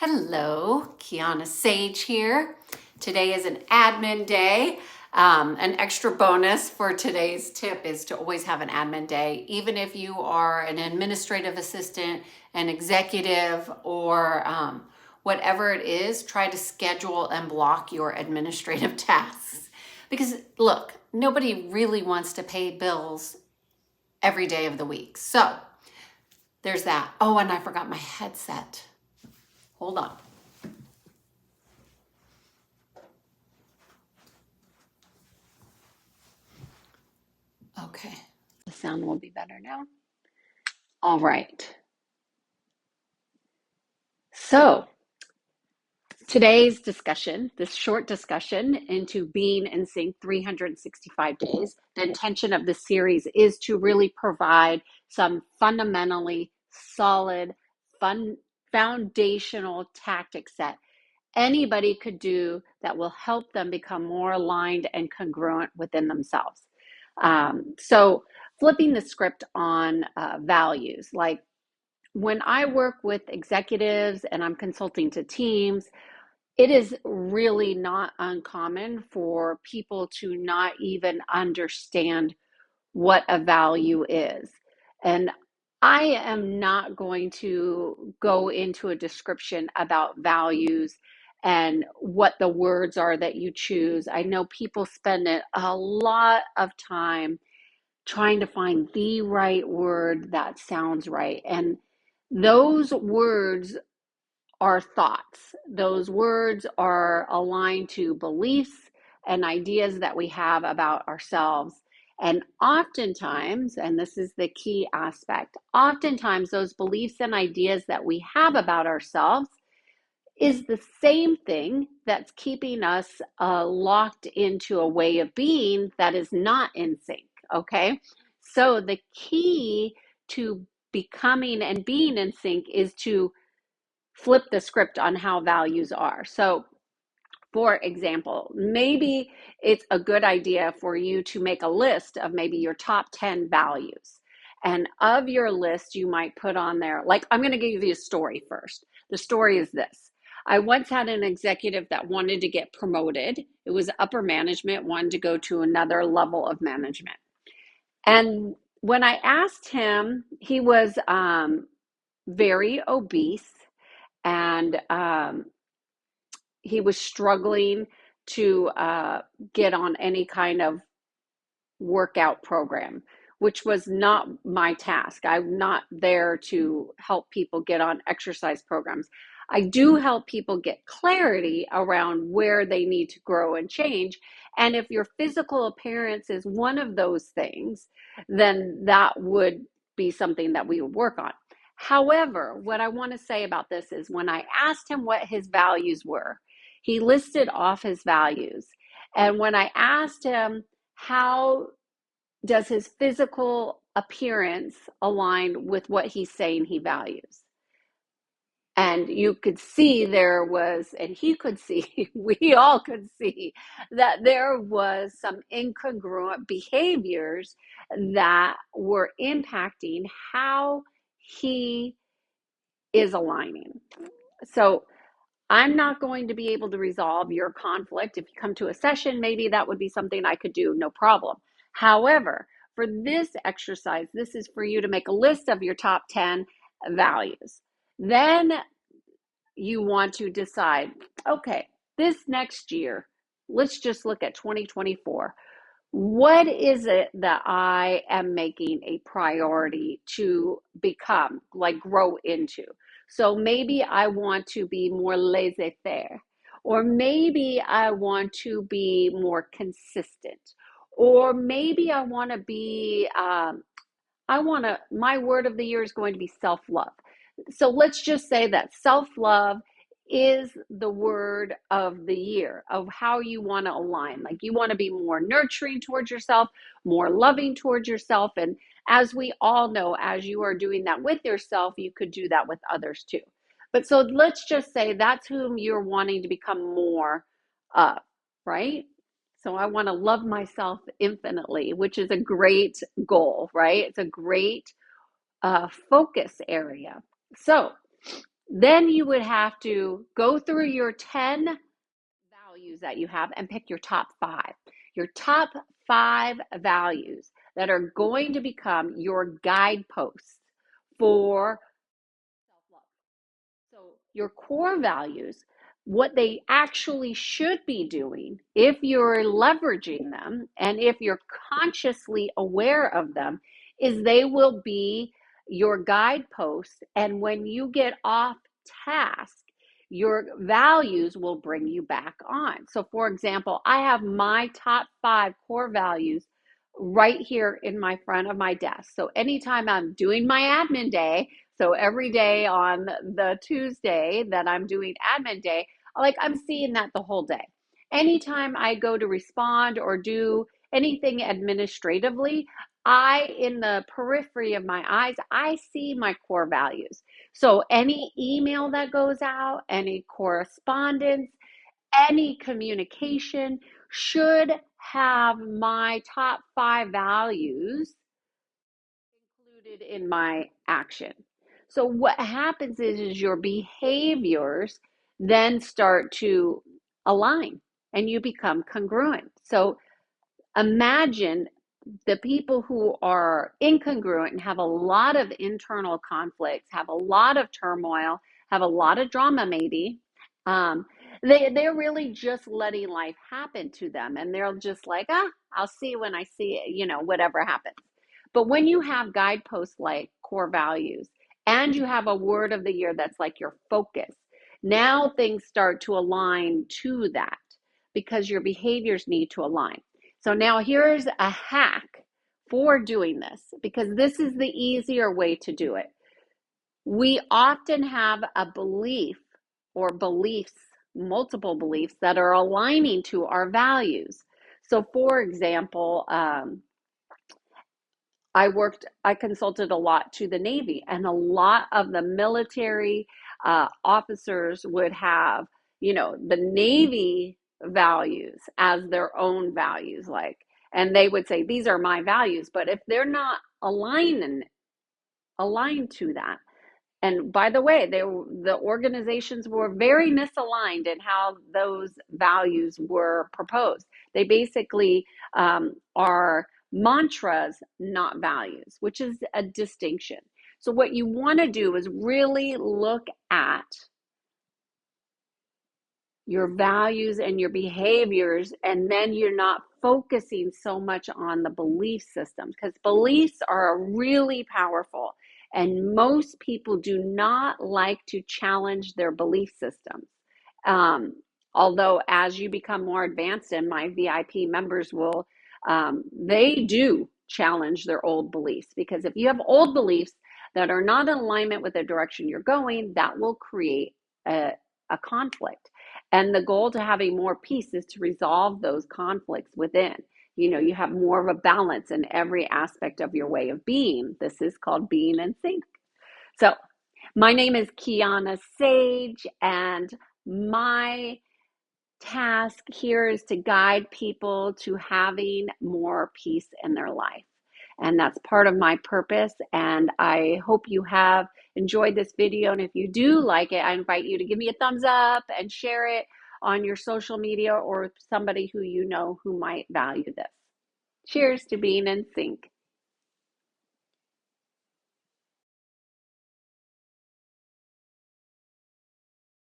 Hello, Kiannaa Sage here. Today is an admin day. An extra bonus for today's tip is to always have an admin day, even if you are an administrative assistant, an executive, or whatever it is, try to schedule and block your administrative tasks. Because look, nobody really wants to pay bills every day of the week. So there's that. Oh, and I forgot my headset. Hold on. Okay, the sound will be better now. All right. So today's discussion, this short discussion into being in sync 365 days, the intention of this series is to really provide some fundamentally solid, foundational tactics that anybody could do that will help them become more aligned and congruent within themselves. So flipping the script on values, like when I work with executives and I'm consulting to teams, it is really not uncommon for people to not even understand what a value is. And I am not going to go into a description about values and what the words are that you choose. I know people spend a lot of time trying to find the right word that sounds right. And those words are thoughts. Those words are aligned to beliefs and ideas that we have about ourselves. And oftentimes, and this is the key aspect, oftentimes those beliefs and ideas that we have about ourselves is the same thing that's keeping us locked into a way of being that is not in sync. Okay. So the key to becoming and being in sync is to flip the script on how values are. So, for example, maybe it's a good idea for you to make a list of maybe your top 10 values. And of your list, you might put on there, like, I'm going to give you a story first. The story is this. I once had an executive that wanted to get promoted. It was upper management, wanted to go to another level of management. And when I asked him, he was very obese and he was struggling to get on any kind of workout program, which was not my task. I'm not there to help people get on exercise programs. I do help people get clarity around where they need to grow and change. And if your physical appearance is one of those things, then that would be something that we would work on. However, what I want to say about this is when I asked him what his values were, he listed off his values. And when I asked him, how does his physical appearance align with what he's saying he values? And you could see there was, and he could see, we all could see that there was some incongruent behaviors that were impacting how he is aligning. So I'm not going to be able to resolve your conflict. If you come to a session, maybe that would be something I could do, no problem. However, for this exercise, this is for you to make a list of your top 10 values. Then you want to decide, okay, this next year, let's just look at 2024. What is it that I am making a priority to become, like grow into? So maybe I want to be more laissez-faire, or maybe I want to be more consistent, or maybe I want to be, my word of the year is going to be self-love. So let's just say that self-love is the word of the year of how you want to align. Like you want to be more nurturing towards yourself, more loving towards yourself. And as we all know, as you are doing that with yourself, you could do that with others too. But so let's just say that's whom you're wanting to become more of, right? So I want to love myself infinitely, which is a great goal, right? It's a great focus area. So Then you would have to go through your 10 values that you have and pick your top five. Your top five values that are going to become your guideposts for self love. So, your core values, what they actually should be doing, if you're leveraging them and if you're consciously aware of them, is they will be your guideposts. And when you get off task, your values will bring you back on. So, for example, I have my top five core values right here in my front of my desk. So, anytime I'm doing my admin day, so every day on the Tuesday that I'm doing admin day, like I'm seeing that the whole day. Anytime I go to respond or do anything administratively, in the periphery of my eyes, I see my core values. So any email that goes out, any correspondence, any communication should have my top five values included in my action. So what happens is your behaviors then start to align and you become congruent. So imagine the people who are incongruent and have a lot of internal conflicts, have a lot of turmoil, have a lot of drama maybe. Um, they're really just letting life happen to them, and they're just like, I'll see when I see it, whatever happens. But when you have guideposts like core values, and you have a word of the year that's like your focus, now things start to align to that because your behaviors need to align. So now here's a hack for doing this, because this is the easier way to do it. We often have a belief or beliefs, multiple beliefs that are aligning to our values. So for example, I consulted a lot to the Navy, and a lot of the military officers would have, the Navy values as their own values, and they would say, these are my values. But if they're not aligned to that, and by the way, the organizations were very misaligned in how those values were proposed. They basically are mantras, not values, which is a distinction. So what you want to do is really look at your values and your behaviors, and then you're not focusing so much on the belief systems, because beliefs are really powerful, and most people do not like to challenge their belief systems. um, Although as you become more advanced, and my VIP members will, they do challenge their old beliefs, because if you have old beliefs that are not in alignment with the direction you're going, that will create a conflict. And the goal to having more peace is to resolve those conflicts within. You have more of a balance in every aspect of your way of being. This is called being in sync. So, my name is Kiannaa Sage, and my task here is to guide people to having more peace in their life. And that's part of my purpose. And I hope you have enjoyed this video. And if you do like it, I invite you to give me a thumbs up and share it on your social media or somebody who you know who might value this. Cheers to being in sync.